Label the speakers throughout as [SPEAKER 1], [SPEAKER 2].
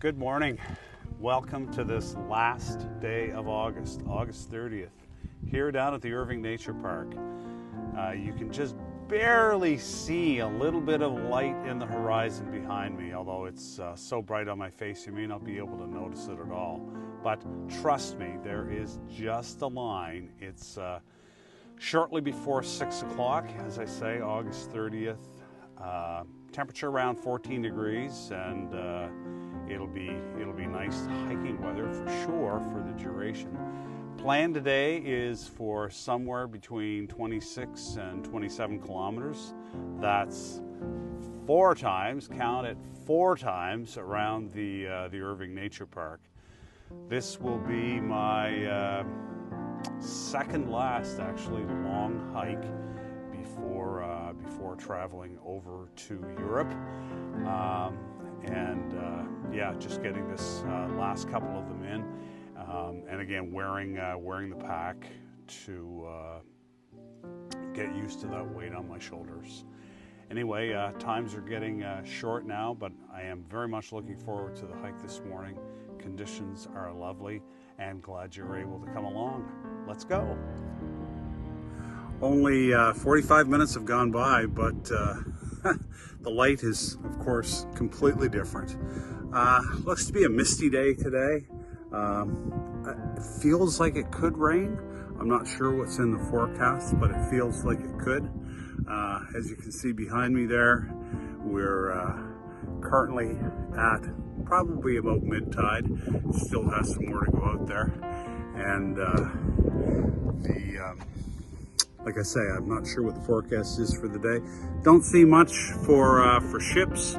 [SPEAKER 1] Good morning. Welcome to this last day of August 30th, here down at the Irving Nature Park. You can just barely see a little bit of light in the horizon behind me, although it's so bright on my face you may not be able to notice it at all. But trust me, there is just a line. It's shortly before 6 o'clock, as I say, August 30th. Temperature around 14 degrees, and it'll be nice hiking weather for sure for the duration. Plan today is for somewhere between 26 and 27 kilometers. That's 4 times, count it, 4 times around the Irving Nature Park. This will be my second last, actually, long hike before traveling over to Europe. Yeah, just getting this last couple of them in, and again wearing the pack to get used to that weight on my shoulders. Anyway, times are getting short now, but I am very much looking forward to the hike this morning. Conditions are lovely, and glad you're able to come along. Let's go. Only 45 minutes have gone by, but the light is, of course, completely different. Looks to be a misty day today. It feels like it could rain. I'm not sure what's in the forecast, but it feels like it could. As you can see behind me there, we're currently at probably about mid-tide. Still has some more to go out there. And like I say, I'm not sure what the forecast is for the day. Don't see much for ships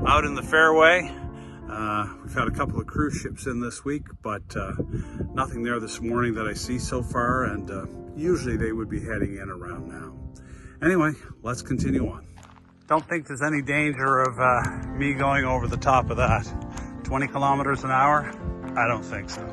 [SPEAKER 1] out in the fairway. We've had a couple of cruise ships in this week, but nothing there this morning that I see so far, and usually they would be heading in around now. Anyway, let's continue on. Don't think there's any danger of me going over the top of that. 20 kilometers an hour? I don't think so.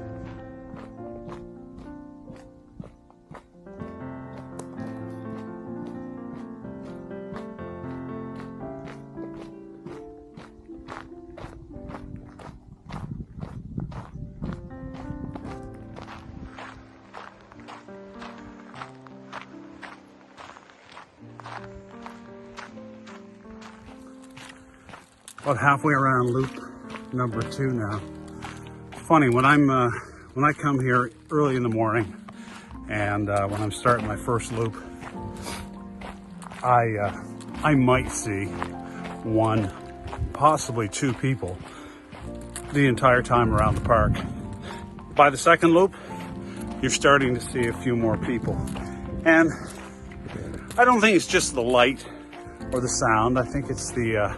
[SPEAKER 1] About halfway around loop number 2 now. Funny, when I come here early in the morning, and when I'm starting my first loop, I might see 1, possibly 2 people the entire time around the park. By the second loop, you're starting to see a few more people, and I don't think it's just the light or the sound. I think it's the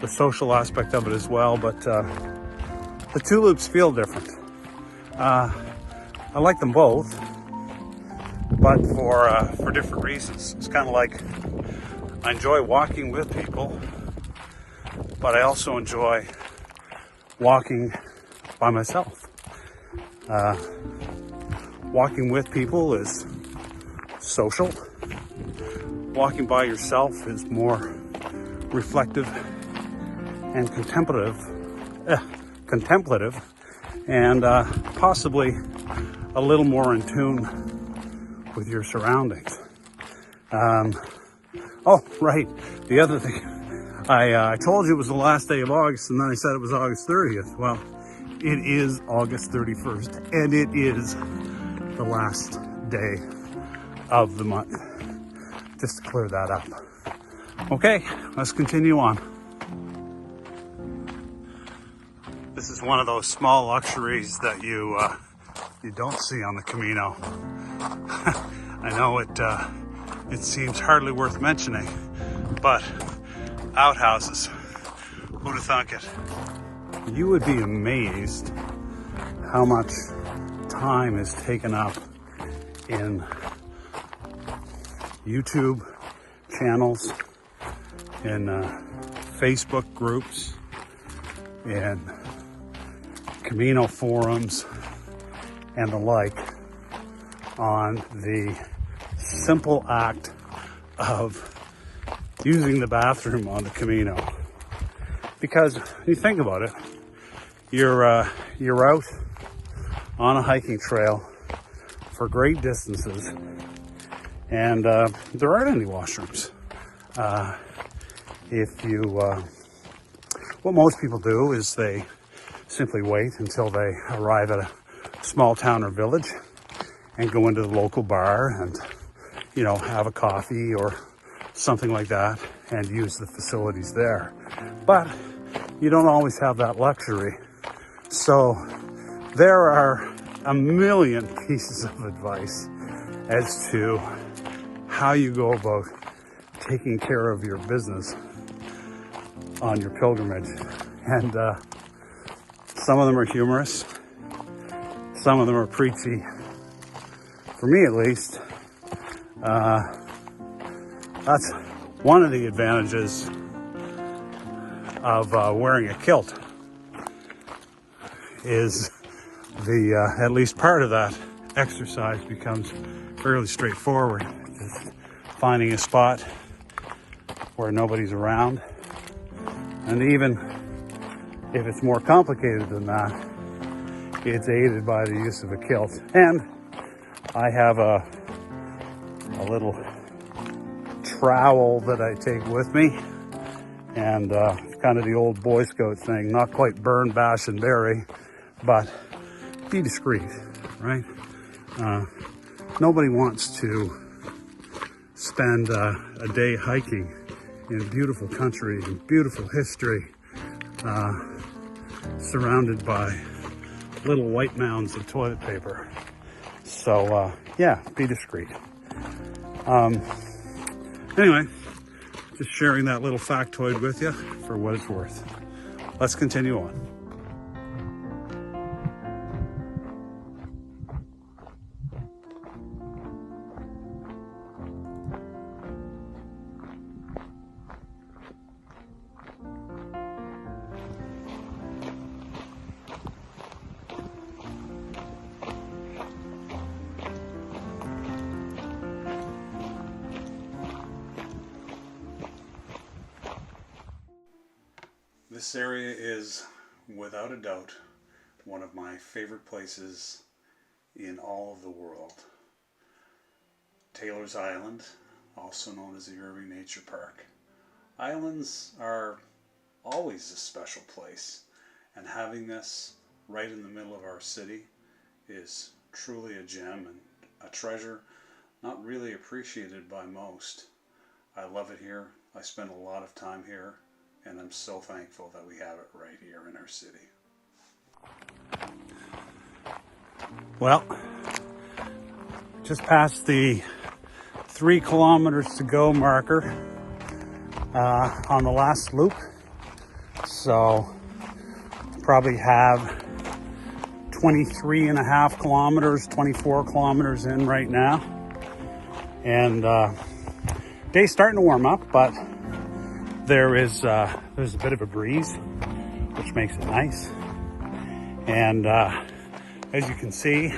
[SPEAKER 1] social aspect of it as well, but the 2 loops feel different. I like them both, but for different reasons. It's kind of like I enjoy walking with people, but I also enjoy walking by myself. Walking with people is social. Walking by yourself is more reflective and contemplative, and possibly a little more in tune with your surroundings. Oh, right. The other thing, I told you it was the last day of August, and then I said it was August 30th. Well, it is August 31st, and it is the last day of the month. Just to clear that up. Okay, let's continue on. This is one of those small luxuries that you don't see on the Camino. I know it seems hardly worth mentioning, but outhouses, who'd have thunk it? You would be amazed how much time is taken up in YouTube channels, in Facebook groups, in Camino forums, and the like, on the simple act of using the bathroom on the Camino. Because when you think about it, you're out on a hiking trail for great distances, and there aren't any washrooms. What most people do is they simply wait until they arrive at a small town or village and go into the local bar and, you know, have a coffee or something like that and use the facilities there. But you don't always have that luxury. So there are a million pieces of advice as to how you go about taking care of your business on your pilgrimage. And some of them are humorous, some of them are preachy. For me, at least, that's one of the advantages of wearing a kilt, is at least part of that exercise becomes fairly straightforward. Just finding a spot where nobody's around. And even if it's more complicated than that, it's aided by the use of a kilt. And I have a little trowel that I take with me. And it's kind of the old Boy Scout thing, not quite burn, bash, and bury, but be discreet, right? Nobody wants to spend a day hiking in beautiful country and beautiful history, surrounded by little white mounds of toilet paper. So yeah, be discreet. Anyway, just sharing that little factoid with you for what it's worth. Let's continue on. This area is, without a doubt, one of my favorite places in all of the world. Taylor's Island, also known as the Irving Nature Park. Islands are always a special place, and having this right in the middle of our city is truly a gem and a treasure not really appreciated by most. I love it here. I spend a lot of time here, and I'm so thankful that we have it right here in our city. Well, just past the 3 kilometers to go marker on the last loop. So probably have 23.5 kilometers, 24 kilometers in right now. And day's starting to warm up, but there's a bit of a breeze, which makes it nice. And as you can see,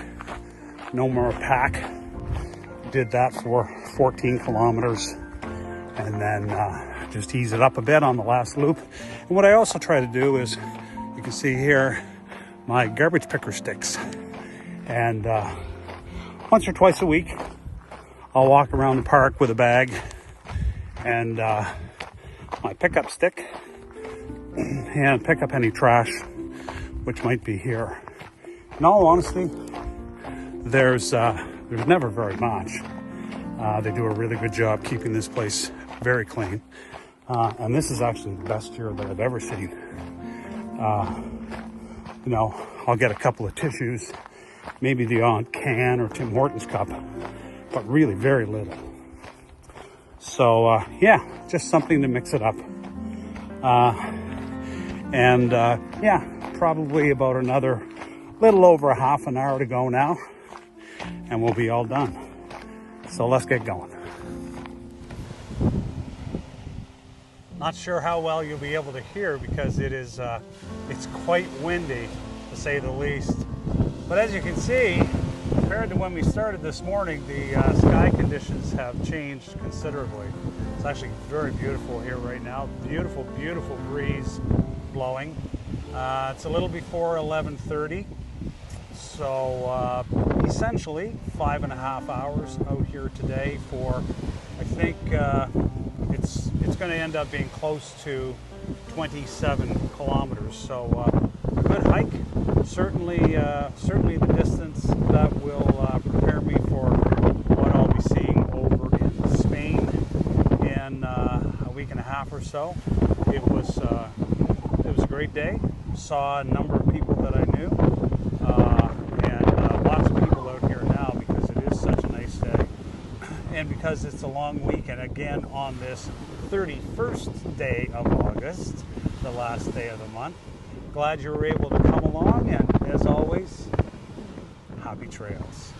[SPEAKER 1] no more pack. Did that for 14 kilometers, and then just ease it up a bit on the last loop. And what I also try to do is, you can see here, my garbage picker sticks. And once or twice a week, I'll walk around the park with a bag and my pickup stick and pick up any trash which might be here. In all honesty, there's never very much. They do a really good job keeping this place very clean. And this is actually the best year that I've ever seen. You know, I'll get a couple of tissues, maybe the odd can or Tim Hortons cup, but really very little. So yeah, just something to mix it up. Yeah, probably about another little over a half an hour to go now, and we'll be all done. So let's get going. Not sure how well you'll be able to hear because it's quite windy, to say the least. But as you can see, compared to when we started this morning, the sky conditions have changed considerably. It's actually very beautiful here right now. Beautiful, beautiful breeze blowing. It's a little before 11:30, so essentially 5.5 hours out here today for, I think it's going to end up being close to 27 kilometers. So a good hike. Certainly the distance that will prepare me for what I'll be seeing over in Spain in a week and a half or so. It was a great day. Saw a number of people that I knew, and lots of people out here now because it is such a nice day, and because it's a long weekend again on this 31st day of August, the last day of the month. Glad you were able to come along, and as always, happy trails.